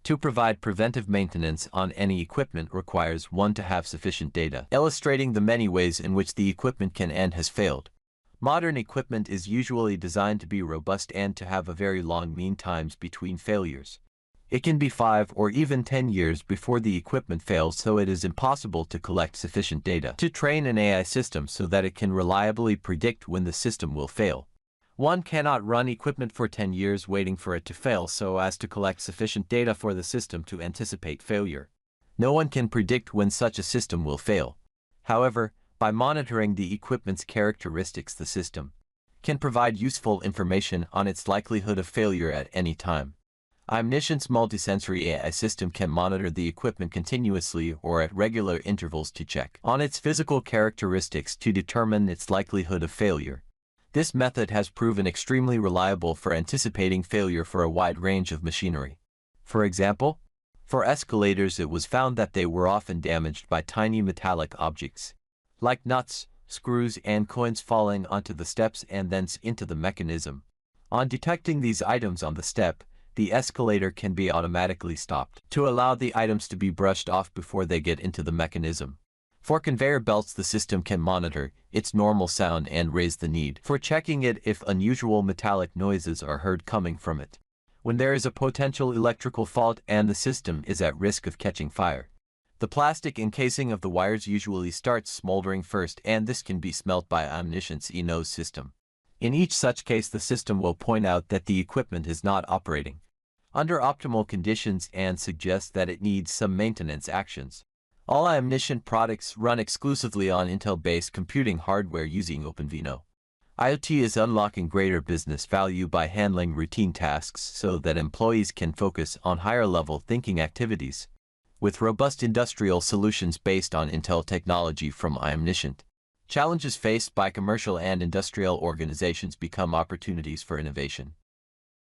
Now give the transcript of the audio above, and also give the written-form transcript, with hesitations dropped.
To provide preventive maintenance on any equipment requires one to have sufficient data, illustrating the many ways in which the equipment can and has failed. Modern equipment is usually designed to be robust and to have a very long mean times between failures. It can be 5 or even 10 years before the equipment fails, so it is impossible to collect sufficient data to train an AI system so that it can reliably predict when the system will fail. One cannot run equipment for 10 years waiting for it to fail so as to collect sufficient data for the system to anticipate failure. No one can predict when such a system will fail. However, by monitoring the equipment's characteristics, the system can provide useful information on its likelihood of failure at any time. iOmniscient's multisensory AI system can monitor the equipment continuously or at regular intervals to check on its physical characteristics to determine its likelihood of failure. This method has proven extremely reliable for anticipating failure for a wide range of machinery. For example, for escalators, it was found that they were often damaged by tiny metallic objects, like nuts, screws, and coins falling onto the steps and thence into the mechanism. On detecting these items on the step, the escalator can be automatically stopped to allow the items to be brushed off before they get into the mechanism. For conveyor belts, the system can monitor its normal sound and raise the need for checking it if unusual metallic noises are heard coming from it. When there is a potential electrical fault and the system is at risk of catching fire, the plastic encasing of the wires usually starts smoldering first, and this can be smelt by iOmniscient's eNose system. In each such case, the system will point out that the equipment is not operating under optimal conditions and suggest that it needs some maintenance actions. All iOmniscient products run exclusively on Intel-based computing hardware using OpenVINO. IoT is unlocking greater business value by handling routine tasks so that employees can focus on higher-level thinking activities. With robust industrial solutions based on Intel technology from iOmniscient, challenges faced by commercial and industrial organizations become opportunities for innovation.